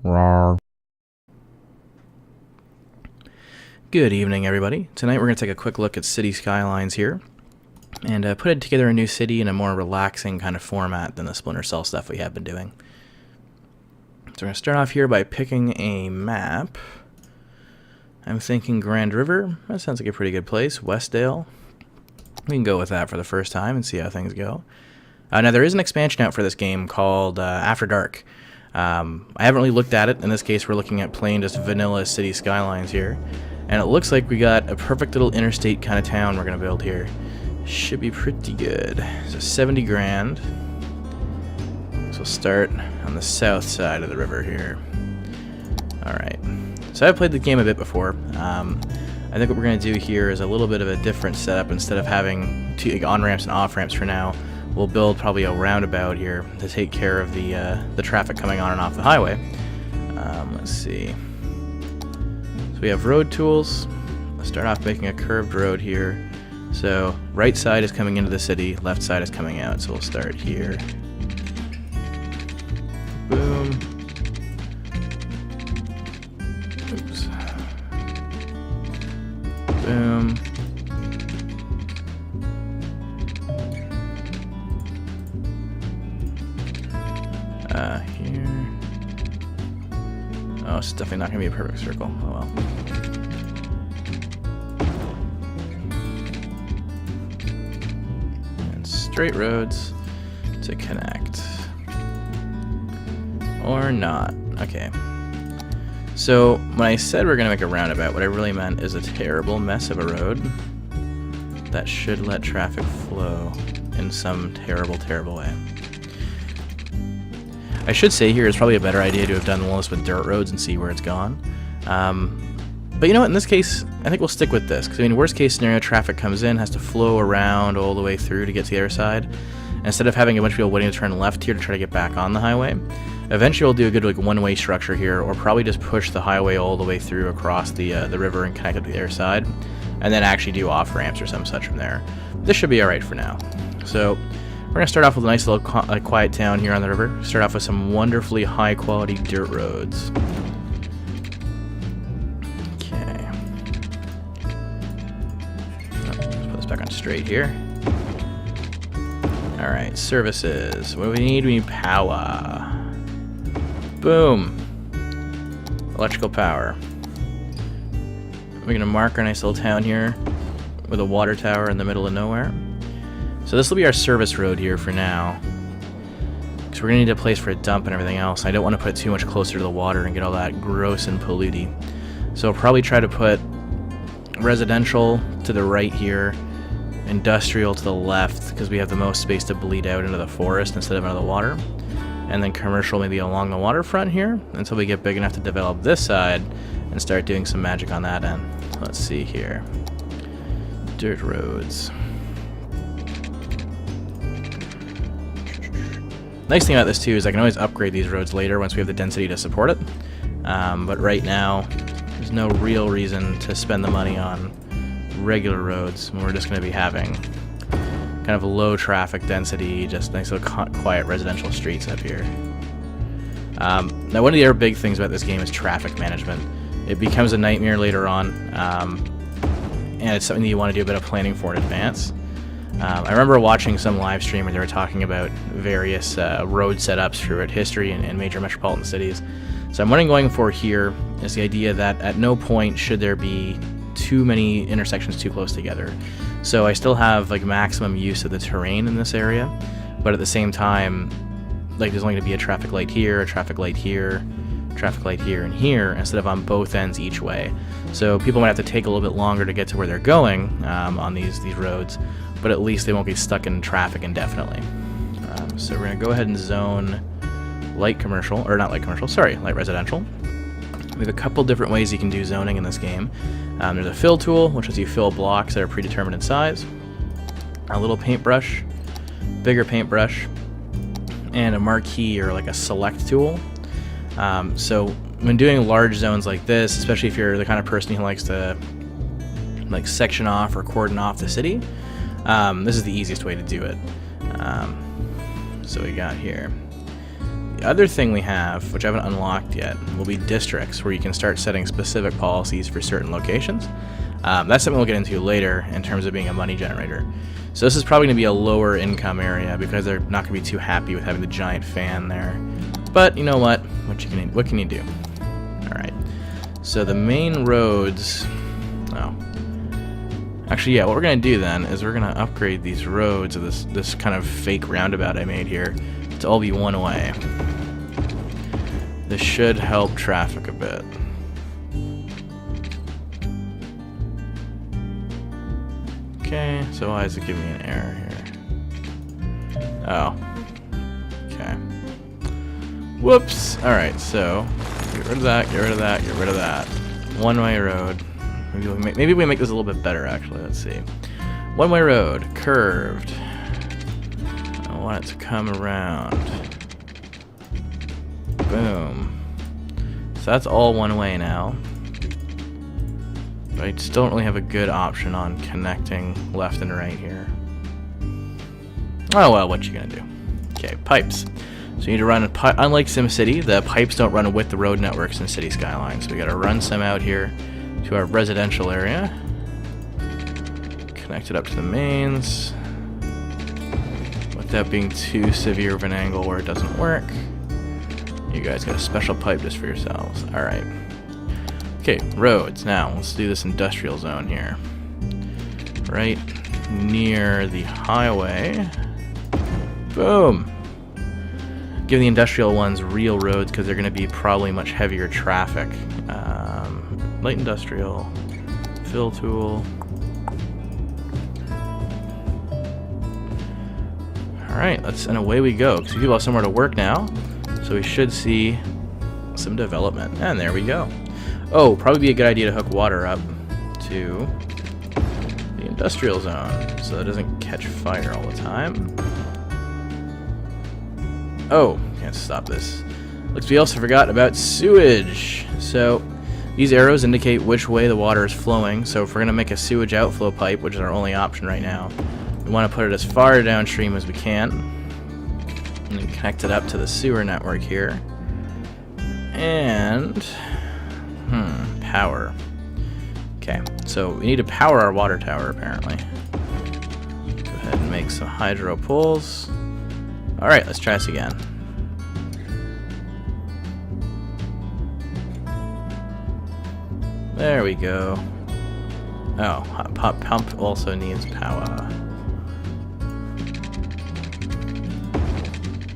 Rawr. Good evening, everybody. Tonight we're going to take a quick look at City Skylines here and put together a new city in a more relaxing kind of format than the Splinter Cell stuff we have been doing. So we're going to start off here by picking a map. I'm thinking Grand River. That sounds like a pretty good place. Westdale. We can go with that for the first time and see how things go. Now there is an expansion out for this game called After Dark. I haven't really looked at it. In this case we're looking at plain just vanilla City Skylines here. And it looks like we got a perfect little interstate kind of town we're going to build here. Should be pretty good. So 70 grand. So we'll start on the south side of the river here. Alright. So I've played the game a bit before. I think what we're going to do here is a little bit of a different setup. Instead of having two on-ramps and off-ramps for now, we'll build probably a roundabout here to take care of the traffic coming on and off the highway. Let's see. We have road tools. Let's start off making a curved road here. So right side is coming into the city, left side is coming out. So we'll start here. Boom. Oops. Boom. Here. Oh, it's definitely not going to be a perfect circle. Oh well. And straight roads to connect. Or not. Okay. So, when I said we're going to make a roundabout, what I really meant is a terrible mess of a road that should let traffic flow in some terrible, terrible way. I should say here it's probably a better idea to have done all this with dirt roads and see where it's gone. But you know what, in this case, I think we'll stick with this. Because, I mean, worst case scenario, traffic comes in, has to flow around all the way through to get to the other side. Instead of having a bunch of people waiting to turn left here to try to get back on the highway, eventually we'll do a good like one-way structure here, or probably just push the highway all the way through across the river and connect it to the other side, and then actually do off-ramps or some such from there. This should be alright for now. So, we're going to start off with a nice little quiet town here on the river. Start off with some wonderfully high-quality dirt roads. Okay. Let's put this back on straight here. Alright, services. What do we need? We need power. Boom. Electrical power. We're going to mark our nice little town here with a water tower in the middle of nowhere. So this will be our service road here for now. Because we're going to need a place for a dump and everything else. I don't want to put it too much closer to the water and get all that gross and polluty. So I'll probably try to put residential to the right here, industrial to the left, because we have the most space to bleed out into the forest instead of into the water. And then commercial maybe along the waterfront here until we get big enough to develop this side and start doing some magic on that end. Let's see here. Dirt roads. Nice thing about this too is I can always upgrade these roads later once we have the density to support it. But right now, there's no real reason to spend the money on regular roads when we're just going to be having kind of low traffic density, just nice little quiet residential streets up here. Now one of the other big things about this game is traffic management. It becomes a nightmare later on, and it's something that you want to do a bit of planning for in advance. I remember watching some live stream where they were talking about various road setups throughout history in major metropolitan cities. So I'm going for here is the idea that at no point should there be too many intersections too close together. So I still have like maximum use of the terrain in this area, but at the same time, like there's only going to be a traffic light here, a traffic light here, traffic light here and here, instead of on both ends each way. So people might have to take a little bit longer to get to where they're going on these roads, but at least they won't get stuck in traffic indefinitely. So we're going to go ahead and zone light commercial, or not light commercial, sorry, light residential. We have a couple different ways you can do zoning in this game. There's a fill tool, which lets you fill blocks that are predetermined in size, a little paintbrush, bigger paintbrush, and a marquee or like a select tool. So when doing large zones like this, especially if you're the kind of person who likes to like section off or cordon off the city, this is the easiest way to do it. So we got here The other thing we have, which I haven't unlocked yet, will be districts, where you can start setting specific policies for certain locations. That's something we'll get into later in terms of being a money generator. So this is probably going to be a lower income area because they're not going to be too happy with having the giant fan there. But you know what? What can you do? Alright. So the main roads... Oh. Actually, yeah, what we're going to do then is we're going to upgrade these roads of this kind of fake roundabout I made here to all be one way. This should help traffic a bit. Okay, so why is it giving me an error here? Oh. Okay. Whoops! Alright, so get rid of that, get rid of that, get rid of that. One-way road. Maybe we make this a little bit better, actually. Let's see. One-way road, curved. I want it to come around. Boom. So that's all one way now. But I still don't really have a good option on connecting left and right here. Oh well, what you gonna do? Okay, pipes. So you need to run unlike SimCity, the pipes don't run with the road networks in City Skylines. So we gotta run some out here to our residential area. Connect it up to the mains. Without being too severe of an angle where it doesn't work. You guys got a special pipe just for yourselves. Alright. Okay, roads. Now, let's do this industrial zone here. Right near the highway. Boom! Give the industrial ones real roads because they're going to be probably much heavier traffic. Light industrial. Fill tool. Alright, and away we go. Because people have somewhere to work now. So we should see some development. And there we go. Oh, probably be a good idea to hook water up to the industrial zone so it doesn't catch fire all the time. Oh, can't stop this. Looks we also forgot about sewage. So these arrows indicate which way the water is flowing. So if we're going to make a sewage outflow pipe, which is our only option right now, we want to put it as far downstream as we can. And then connect it up to the sewer network here. And... power. Okay, so we need to power our water tower, apparently. Go ahead and make some hydro poles. Alright, let's try this again. There we go. Oh, hot pump also needs power.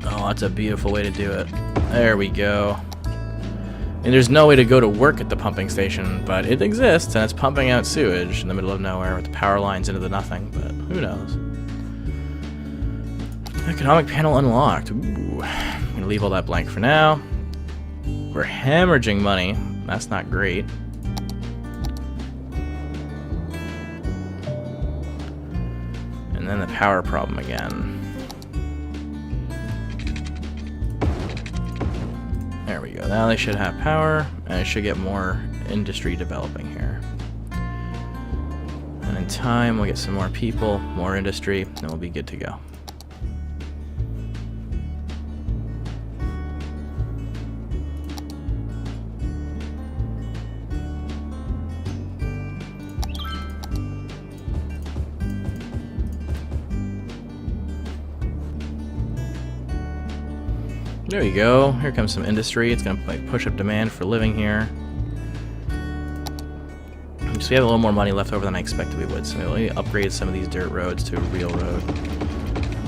Oh, that's a beautiful way to do it. There we go. And there's no way to go to work at the pumping station, but it exists, and it's pumping out sewage in the middle of nowhere with the power lines into the nothing, but who knows. Economic panel unlocked. Ooh. I'm going to leave all that blank for now. We're hemorrhaging money. That's not great. And then the power problem again. There we go. Now they should have power, and it should get more industry developing here. And in time, we'll get some more people, more industry, and we'll be good to go. There we go. Here comes some industry. It's going to push up demand for living here. So we have a little more money left over than I expected we would. So we'll upgrade some of these dirt roads to a real road.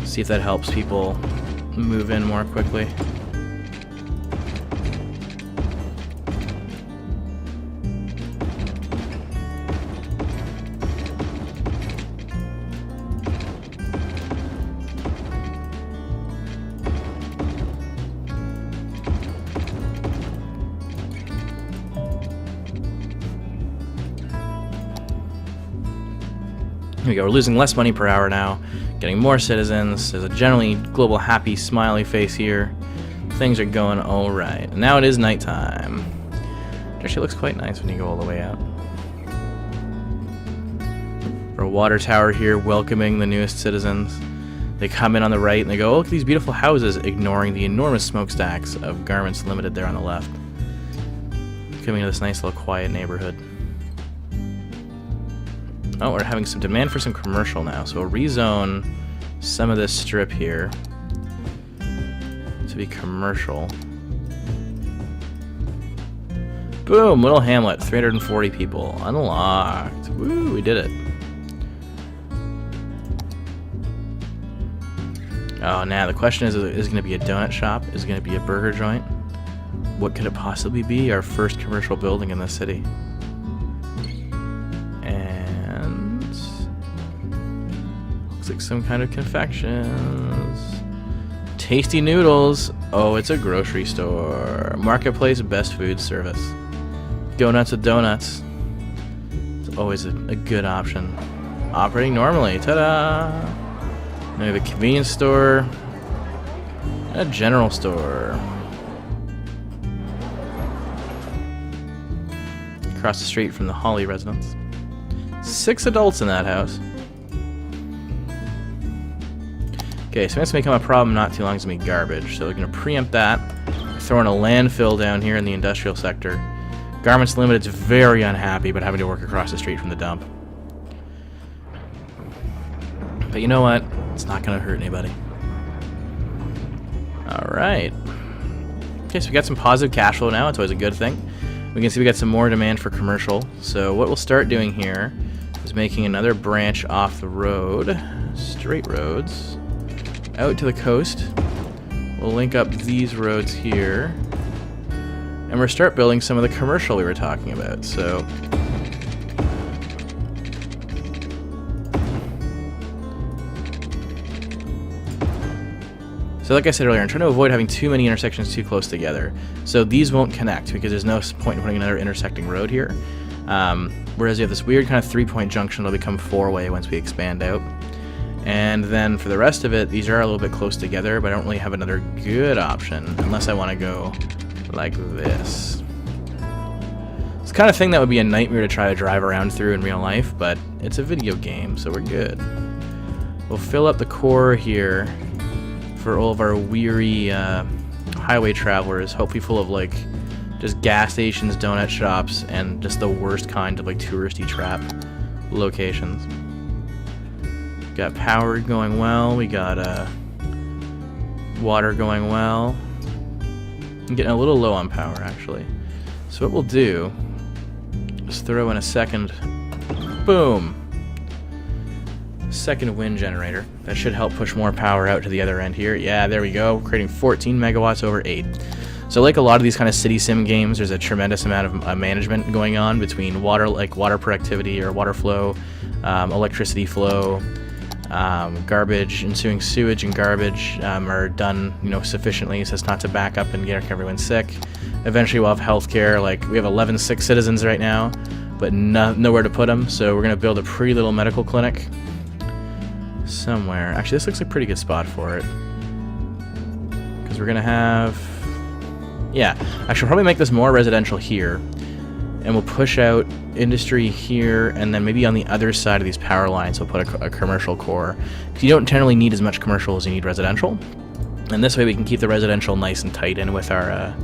See if that helps people move in more quickly. Here we go, we're losing less money per hour now, getting more citizens. There's a generally global happy smiley face here. Things are going alright. And now it is nighttime. It actually looks quite nice when you go all the way out. For a water tower here welcoming the newest citizens. They come in on the right and they go, oh, look at these beautiful houses, ignoring the enormous smokestacks of Garments Limited there on the left. Coming to this nice little quiet neighborhood. Oh, we're having some demand for some commercial now, so we'll rezone some of this strip here to be commercial. Boom! Little hamlet, 340 people. Unlocked. Woo, we did it. Oh, now the question is it going to be a donut shop? Is it going to be a burger joint? What could it possibly be? Our first commercial building in the city. And looks like some kind of confections. Tasty noodles. Oh, it's a grocery store. Marketplace, best food service. Go nuts with donuts. It's always a good option. Operating normally. Ta-da! Now we have a convenience store. And a general store. Across the street from the Holly residence. 6 adults in that house. Okay, so that's going to become a problem not too long as going to be garbage. So we're going to preempt that. Throw in a landfill down here in the industrial sector. Garments Limited's very unhappy about having to work across the street from the dump. But you know what? It's not going to hurt anybody. Alright. Okay, so we got some positive cash flow now. It's always a good thing. We can see we got some more demand for commercial. So what we'll start doing here is making another branch off the road. Straight roads. Out to the coast. We'll link up these roads here. And we'll start building some of the commercial we were talking about. So like I said earlier, I'm trying to avoid having too many intersections too close together. So these won't connect because there's no point in putting another intersecting road here. Whereas you have this weird kind of 3-point junction that'll become 4-way once we expand out. And then for the rest of it, these are a little bit close together, but I don't really have another good option unless I want to go like this. It's the kind of thing that would be a nightmare to try to drive around through in real life, but it's a video game, so we're good. We'll fill up the core here for all of our weary highway travelers, hopefully full of like just gas stations, donut shops, and just the worst kind of like touristy trap locations. Got power going well, we got water going well. I'm getting a little low on power actually. So what we'll do is throw in a second, boom, second wind generator. That should help push more power out to the other end here. Yeah, there we go, creating 14 megawatts over 8. So like a lot of these kind of city sim games, there's a tremendous amount of management going on between water, like water productivity or water flow, electricity flow, garbage, ensuing sewage and garbage are done, sufficiently so as not to back up and get everyone sick. Eventually we'll have healthcare. Like we have 11 sick citizens right now, but nowhere to put them. So we're gonna build a pretty little medical clinic somewhere. Actually, this looks like a pretty good spot for it because we're gonna have, yeah. I should probably make this more residential here, and we'll push out industry here, and then maybe on the other side of these power lines we'll put a commercial core. Because you don't generally need as much commercial as you need residential, and this way we can keep the residential nice and tight in with our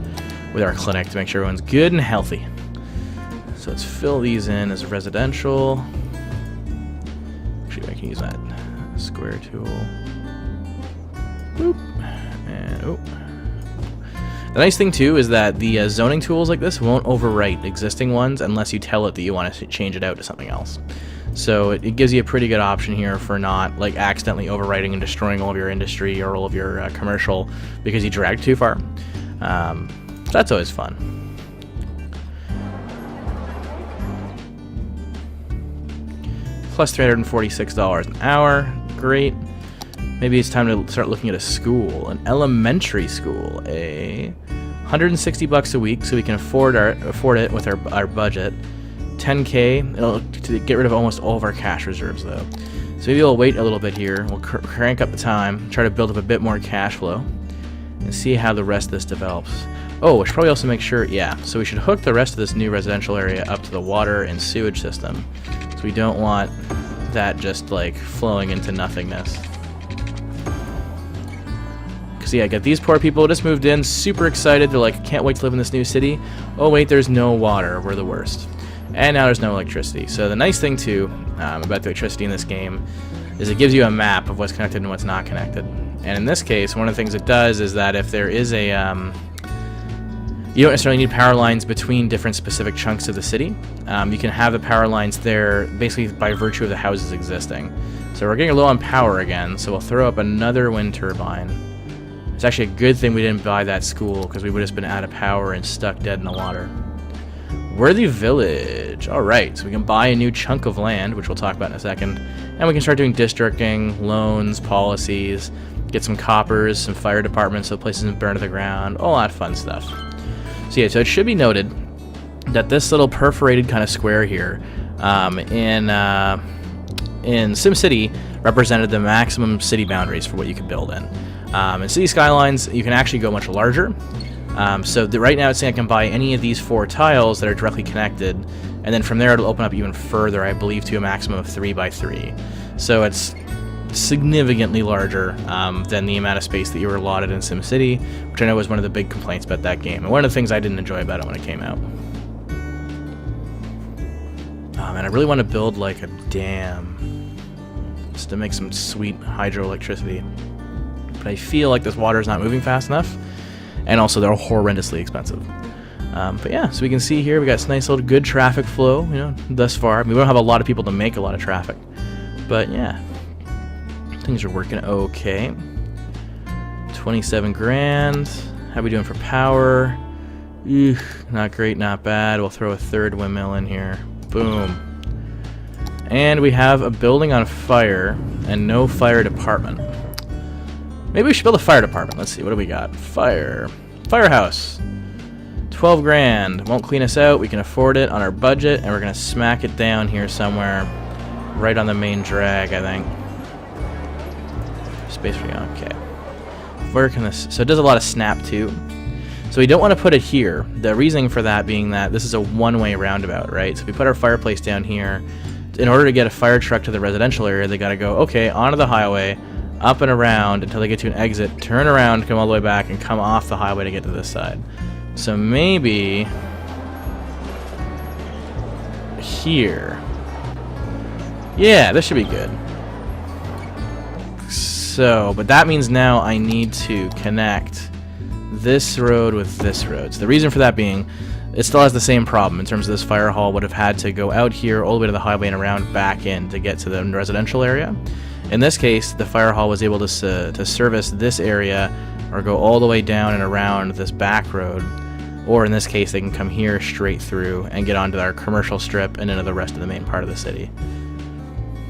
clinic to make sure everyone's good and healthy. So let's fill these in as residential. Actually, I can use that square tool. Boop. And oh. The nice thing too is that the zoning tools like this won't overwrite existing ones unless you tell it that you want to change it out to something else. So it gives you a pretty good option here for not like accidentally overwriting and destroying all of your industry or all of your commercial because you dragged too far. So that's always fun. Plus $346 an hour. Great. Maybe it's time to start looking at a school, an elementary school, $160 a week, so we can afford it with our budget. $10K to get rid of almost all of our cash reserves though. So maybe we'll wait a little bit here. We'll crank up the time, try to build up a bit more cash flow, and see how the rest of this develops. Oh, we should probably also make sure, yeah. So we should hook the rest of this new residential area up to the water and sewage system. So we don't want that just like flowing into nothingness. So yeah, got these poor people just moved in, super excited. They're like, can't wait to live in this new city. Oh wait, there's no water. We're the worst. And now there's no electricity. So the nice thing too about the electricity in this game is it gives you a map of what's connected and what's not connected. And in this case, one of the things it does is that if there is a you don't necessarily need power lines between different specific chunks of the city. You can have the power lines there basically by virtue of the houses existing. So we're getting low on power again, so we'll throw up another wind turbine. It's actually a good thing we didn't buy that school, because we would have just been out of power and stuck dead in the water. Worthy Village. Alright, so we can buy a new chunk of land, which we'll talk about in a second. And we can start doing districting, loans, policies, get some coppers, some fire departments so places don't burn to the ground, all that fun stuff. So yeah, so it should be noted that this little perforated kind of square here in SimCity represented the maximum city boundaries for what you could build in. In City Skylines, you can actually go much larger. Right now it's saying I can buy any of these 4 tiles that are directly connected, and then from there it'll open up even further, I believe, to a maximum of 3 by 3. So it's significantly larger than the amount of space that you were allotted in SimCity, which I know was one of the big complaints about that game, and one of the things I didn't enjoy about it when it came out. And I really want to build like a dam just to make some sweet hydroelectricity, but I feel like this water is not moving fast enough, and also they're horrendously expensive. But yeah, so we can see here we got this nice little good traffic flow, you know, thus far. I mean, we don't have a lot of people to make a lot of traffic, but yeah, things are working okay. 27 grand. How we doing for power? Eugh, not great, not bad. We'll throw a 3rd windmill in here. Boom. And we have a building on fire and no fire department. Maybe we should build a fire department. Let's see, what do we got? Firehouse. 12 grand. Won't clean us out. We can afford it on our budget, and we're going to smack it down here somewhere right on the main drag, I think. Space for you. Okay. Where can this... So it does a lot of snap, too. So we don't want to put it here. The reasoning for that being that this is a one-way roundabout, right? So if we put our fireplace down here, in order to get a fire truck to the residential area, they got to go, okay, onto the highway, up and around until they get to an exit, turn around, come all the way back, and come off the highway to get to this side. So maybe here. Yeah, this should be good. So, but that means now I need to connect this road with this road. So the reason for that being, it still has the same problem in terms of this fire hall would have had to go out here all the way to the highway and around back in to get to the residential area. In this case, the fire hall was able to service this area or go all the way down and around this back road, or in this case they can come here straight through and get onto our commercial strip and into the rest of the main part of the city.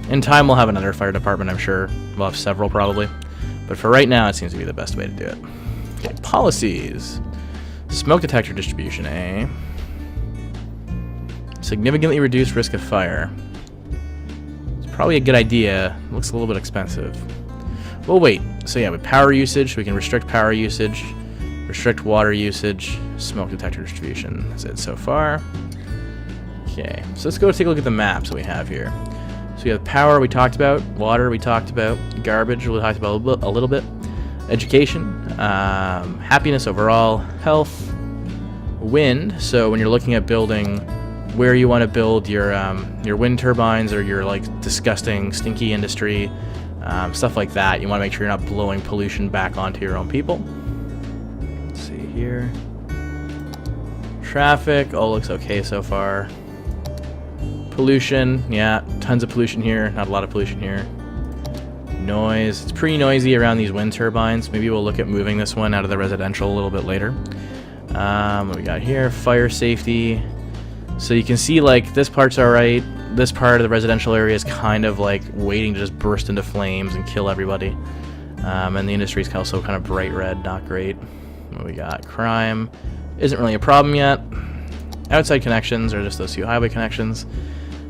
In time we'll have another fire department, I'm sure. We'll have several probably, but for right now it seems to be the best way to do it. Okay, policies. Smoke detector distribution, eh? Significantly reduced risk of fire. It's probably a good idea. It looks a little bit expensive. Well, wait. So yeah, with power usage, we can restrict power usage, restrict water usage, smoke detector distribution. That's it so far. Okay, so let's go take a look at the maps that we have here. So we have power we talked about, water we talked about, garbage we talked about a little bit, education, happiness overall, health, wind. So when you're looking at building where you want to build your wind turbines or your like disgusting stinky industry, stuff like that, you want to make sure you're not blowing pollution back onto your own people. Let's see here. Traffic, all looks okay so far. Pollution, yeah, tons of pollution here, not a lot of pollution here. Noise, it's pretty noisy around these wind turbines. Maybe we'll look at moving this one out of the residential a little bit later. What we got here, fire safety. So you can see like this part's alright. This part of the residential area is kind of like waiting to just burst into flames and kill everybody. And the industry is also kind of bright red, not great. What we got, crime isn't really a problem yet. Outside connections are just those 2 highway connections.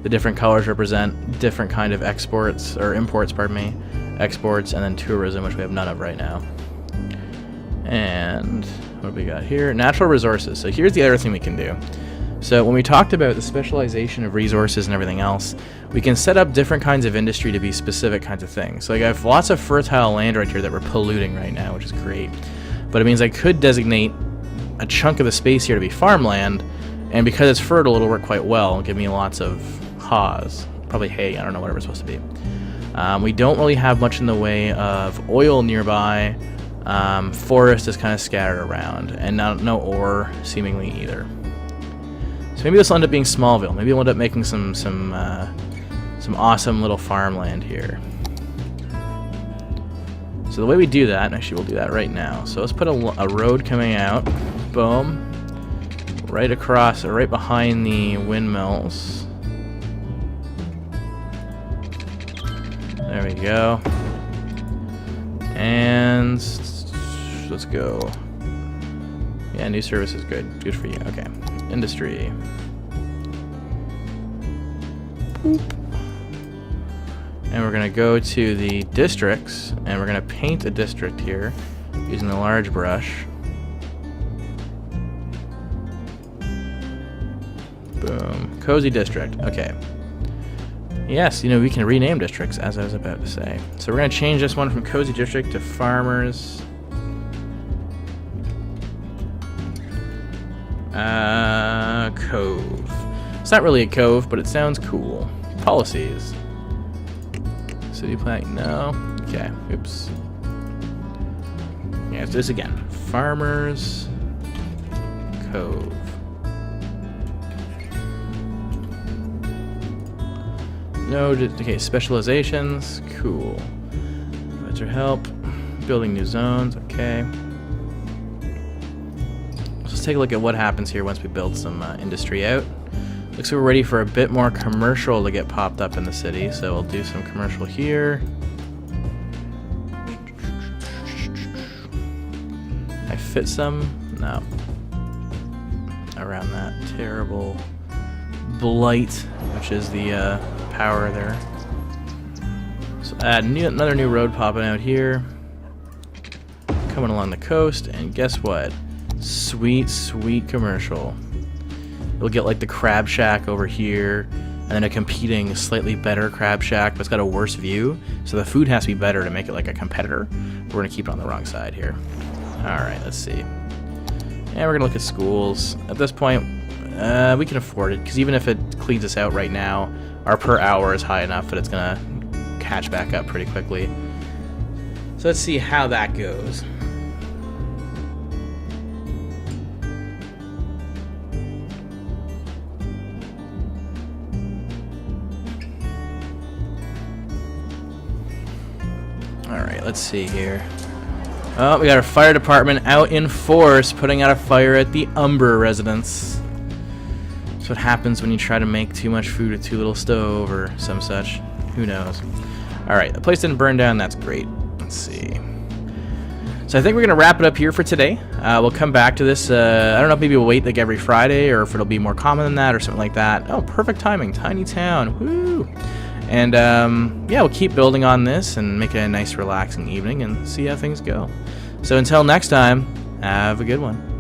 The different colors represent different kind of exports, or imports, pardon me, exports, and then tourism, which we have none of right now. And what do we got here? Natural resources. So here's the other thing we can do. So when we talked about the specialization of resources and everything else, we can set up different kinds of industry to be specific kinds of things. So like I have lots of fertile land right here that we're polluting right now, which is great. But it means I could designate a chunk of the space here to be farmland, and because it's fertile, it'll work quite well and give me lots of haws. Probably hay, I don't know, whatever it's supposed to be. We don't really have much in the way of oil nearby. Forest is kind of scattered around, and no ore seemingly either. So maybe this will end up being Smallville. Maybe we'll end up making some awesome little farmland here. So the way we do that, and actually we'll do that right now. So let's put a road coming out, boom, right across, or right behind the windmills. There we go. And let's go. Yeah, new service is good. Good for you. Okay. Industry. Boop. And we're going to go to the districts, and we're going to paint a district here using the large brush. Boom. Cozy district. Okay. Yes, you know, we can rename districts, as I was about to say. So we're going to change this one from Cozy District to Farmers. Cove. It's not really a cove, but it sounds cool. Policies. City planning, no. Okay, oops. Yeah, let's do this again. Farmers Cove. No, okay, specializations, cool. Better help. Building new zones, okay. Let's take a look at what happens here once we build some industry out. Looks like we're ready for a bit more commercial to get popped up in the city, so we'll do some commercial here. I fit some? No. Around that terrible blight, which is the power there. So add another new road popping out here. Coming along the coast, and guess what? Sweet, sweet commercial. You'll get like the crab shack over here, and then a competing slightly better crab shack, but it's got a worse view, so the food has to be better to make it like a competitor. We're gonna keep it on the wrong side here. Alright, let's see. And we're gonna look at schools. At this point, we can afford it, because even if it cleans us out right now, our per hour is high enough that it's gonna catch back up pretty quickly. So let's see how that goes. Alright, let's see here. Oh, we got our fire department out in force, putting out a fire at the Umber residence. That's what happens when you try to make too much food with too little stove or some such. Who knows? Alright, the place didn't burn down, that's great. Let's see. So I think we're going to wrap it up here for today. We'll come back to this, I don't know if maybe we'll wait like every Friday, or if it'll be more common than that, or something like that. Oh, perfect timing, tiny town, woo! And yeah, we'll keep building on this and make it a nice relaxing evening and see how things go. So until next time, have a good one.